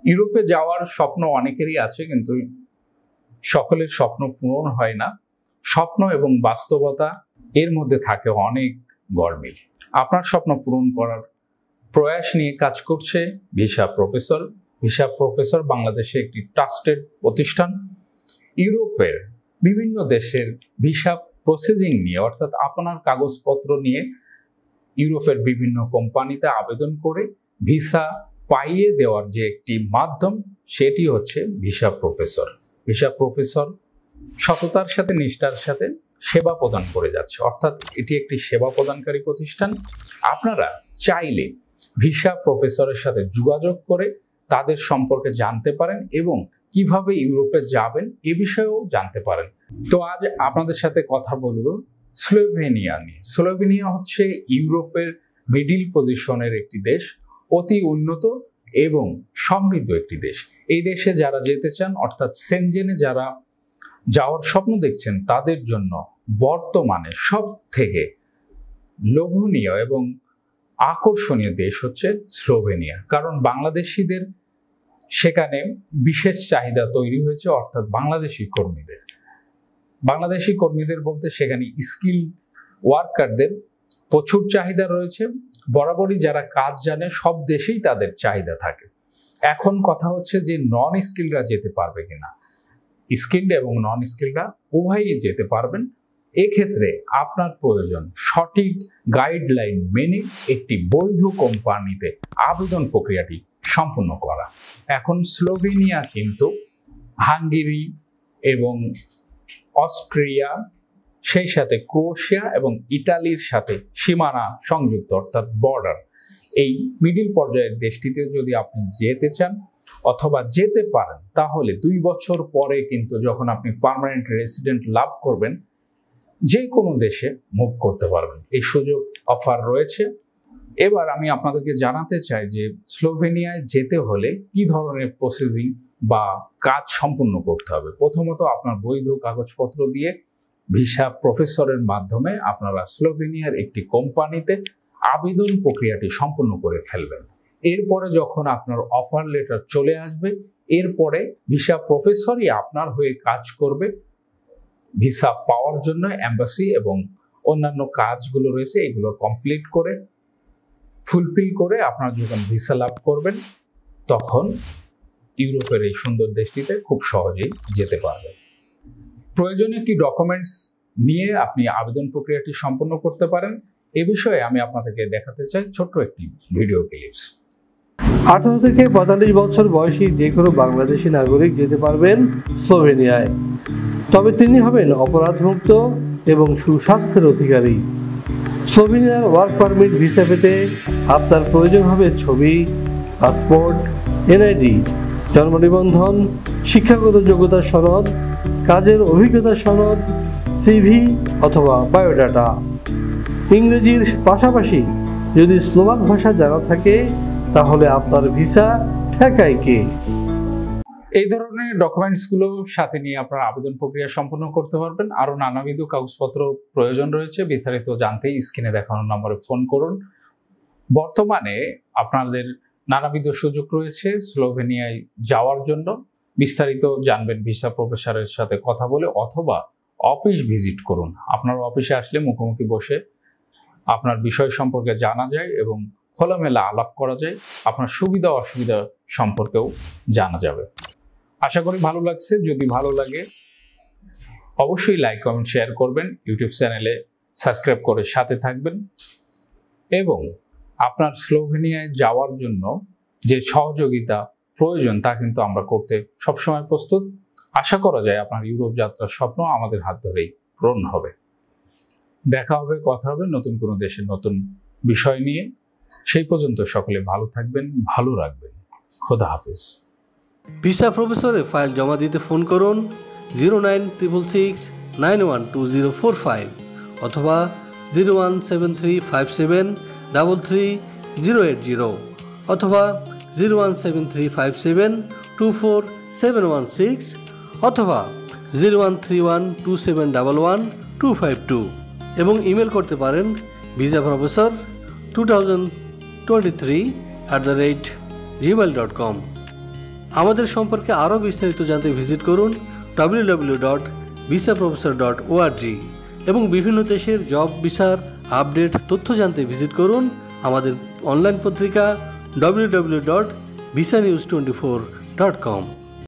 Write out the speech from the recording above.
ইউরোপে যাওয়ার স্বপ্ন অনেকেরই আছে, কিন্তু সকলের স্বপ্ন পূরণ হয় না। স্বপ্ন এবং বাস্তবতা এর মধ্যে থাকে অনেক গরমিল। আপনার স্বপ্ন পূরণ করার প্রয়াস নিয়ে কাজ করছে ভিসা প্রফেসর। ভিসা প্রফেসর বাংলাদেশে একটি ট্রাস্টেড প্রতিষ্ঠান। ইউরোপের বিভিন্ন দেশের ভিসা প্রসেসিং নিয়ে, অর্থাৎ আপনার কাগজপত্র নিয়ে ইউরোপের বিভিন্ন কোম্পানিতে আবেদন করে ভিসা পাইয়ে দেওয়ার যে একটি মাধ্যম, সেটি হচ্ছে ভিসা প্রফেসর। ভিসা প্রফেসর সততার সাথে নিষ্ঠার সাথে সেবা প্রদান করে যাচ্ছে, অর্থাৎ এটি একটি সেবা প্রদানকারী প্রতিষ্ঠান। আপনারা চাইলে ভিসা প্রফেসরের সাথে যোগাযোগ করে তাদের সম্পর্কে জানতে পারেন এবং কিভাবে ইউরোপে যাবেন এ বিষয়েও জানতে পারেন। তো আজ আপনাদের সাথে কথা বলবো স্লোভেনিয়া নিয়ে। স্লোভেনিয়া হচ্ছে ইউরোপের মিডিল পজিশনের একটি দেশ, অতি উন্নত এবং সমৃদ্ধ একটি দেশ। এই দেশে যারা যেতে চান, অর্থাৎ সেনজেনে যারা যাওয়ার স্বপ্ন দেখছেন, তাদের জন্য বর্তমানে সব থেকে লোভনীয় এবং আকর্ষণীয় দেশ হচ্ছে স্লোভেনিয়া। কারণ বাংলাদেশিদের সেখানে বিশেষ চাহিদা তৈরি হয়েছে, অর্থাৎ বাংলাদেশি কর্মীদের বলতে সেখানে স্কিল ওয়ার্কারদের প্রচুর চাহিদা রয়েছে। বরাবরই যারা কাজ জানে সব দেশেই তাদের চাহিদা থাকে। এখন কথা হচ্ছে যে নন স্কিলরা যেতে পারবে কিনা। স্কিলড এবং নন স্কিলরা উভয়ই যেতে পারবেন। এক্ষেত্রে আপনার প্রয়োজন সঠিক গাইডলাইন মেনে একটি বৈধ কোম্পানিতে আবেদন প্রক্রিয়াটি সম্পূর্ণ করা। এখন স্লোভেনিয়া কিন্তু হাঙ্গেরি এবং অস্ট্রিয়া, সেই সাথে ক্রোয়েশিয়া এবং ইটালির সাথে সীমানা সংযুক্ত, অর্থাৎ বর্ডার। এই মিডিল পর্যায়ের দেশটিতে যদি আপনি যেতে চান অথবা যেতে পারেন, তাহলে 2 বছর পরে কিন্তু যখন আপনি পার্মানেন্ট রেসিডেন্ট লাভ করবেন, যে কোনো দেশে মুভ করতে পারবেন। এই সুযোগ অফার রয়েছে। এবার আমি আপনাদেরকে জানাতে চাই যে স্লোভেনিয়ায় যেতে হলে কি ধরনের প্রসেসিং বা কাজ সম্পূর্ণ করতে হবে। প্রথমত আপনার বৈধ কাগজপত্র দিয়ে ভিসা প্রফেসরের মাধ্যমে আপনারা স্লোভেনিয়ার একটি কোম্পানিতে আবেদন প্রক্রিয়াটি সম্পূর্ণ করে ফেলবেন। এরপরে যখন আপনার অফার লেটার চলে আসবে, এরপরে ভিসা প্রফেসরই আপনার হয়ে কাজ করবে। ভিসা পাওয়ার জন্য এম্বাসি এবং অন্যান্য কাজগুলো রয়েছে, এগুলো কমপ্লিট করে ফুলফিল করে আপনারা যখন ভিসা লাভ করবেন, তখন ইউরোপের এই সুন্দর দেশটিতে খুব সহজেই যেতে পারবেন। প্রয়োজনীয় কি ডকুমেন্টস নিয়ে আপনি আবেদন প্রক্রিয়াটি সম্পন্ন করতে পারেন, এ বিষয়ে আমি আপনাদেরকে দেখাতে চাই ছোট্ট একটি ভিডিও ক্লিপস। 18 থেকে 45 বছর বয়সী যে কোনো বাংলাদেশি নাগরিক যেতে পারবেন স্লোভেনিয়ায়। তবে তিনি হবেন অপরাধমুক্ত এবং সুস্বাস্থ্যের অধিকারী। স্লোভেনিয়ার ওয়ার্ক পারমিট ভিসা পেতে আপনার প্রয়োজন হবে ছবি, পাসপোর্ট, এনআইডি, জন্ম নিবন্ধন, শিক্ষাগত যোগ্যতা সনদ, কাজের অভিজ্ঞতা সনদ, সিভি অথবা বায়োডাটা। ইংরেজির পাশাপাশি যদি স্লোভাক ভাষা জানা থাকে, তাহলে আপনার ভিসা ঠেকায় কে? এই ধরনের ডকুমেন্টসগুলো সাথে নিয়ে আপনারা আবেদন প্রক্রিয়া সম্পন্ন করতে পারবেন। আরও নানাবিধ কাগজপত্র প্রয়োজন রয়েছে। বিস্তারিত জানতে স্ক্রিনে দেখানো নম্বরে ফোন করুন। বর্তমানে আপনাদের নানাবিধ সুযোগ রয়েছে স্লোভেনিয়ায় যাওয়ার জন্য। বিস্তারিত জানবেন ভিসা প্রফেসরের সাথে কথা বলে, অথবা অফিস ভিজিট করুন। আপনার অফিসে আসলে মুখোমুখি বসে আপনার বিষয় সম্পর্কে জানা যায় এবং খোলামেলা আলাপ করা যায়। আপনার সুবিধা অসুবিধা সম্পর্কেও জানা যাবে। আশা করি ভালো লাগছে। যদি ভালো লাগে অবশ্যই লাইক, কমেন্ট, শেয়ার করবেন। ইউটিউব চ্যানেলে সাবস্ক্রাইব করে সাথে থাকবেন এবং আপনার স্লোভেনিয়ায় যাওয়ার জন্য যে সহযোগিতা প্রয়োজন তা কিন্তু আমরা করতে সবসময় প্রস্তুত। আশা করা যায় আপনার ইউরোপ যাত্রার স্বপ্ন আমাদের হাত ধরেই পূরণ হবে। দেখা হবে, কথা হবে নতুন কোনো দেশের নতুন বিষয় নিয়ে। সেই পর্যন্ত সকলে ভালো থাকবেন, ভালো রাখবেন। খোদা হাফেজ। ভিসা প্রফেসরে ফাইল জমা দিতে ফোন করুন 09666 912045 অথবা 01735733080 অথবা 01735724716 অথবা 013127112252 এবং ইমেল করতে পারেন visaprofessor2023@gmail.com। আমাদের সম্পর্কে আরও বিস্তারিত জানতে ভিজিট করুন www.visaprofessor.org এবং বিভিন্ন দেশের জব ভিসার আপডেট তথ্য জানতে ভিজিট করুন আমাদের অনলাইন পত্রিকা www.visanews24.com।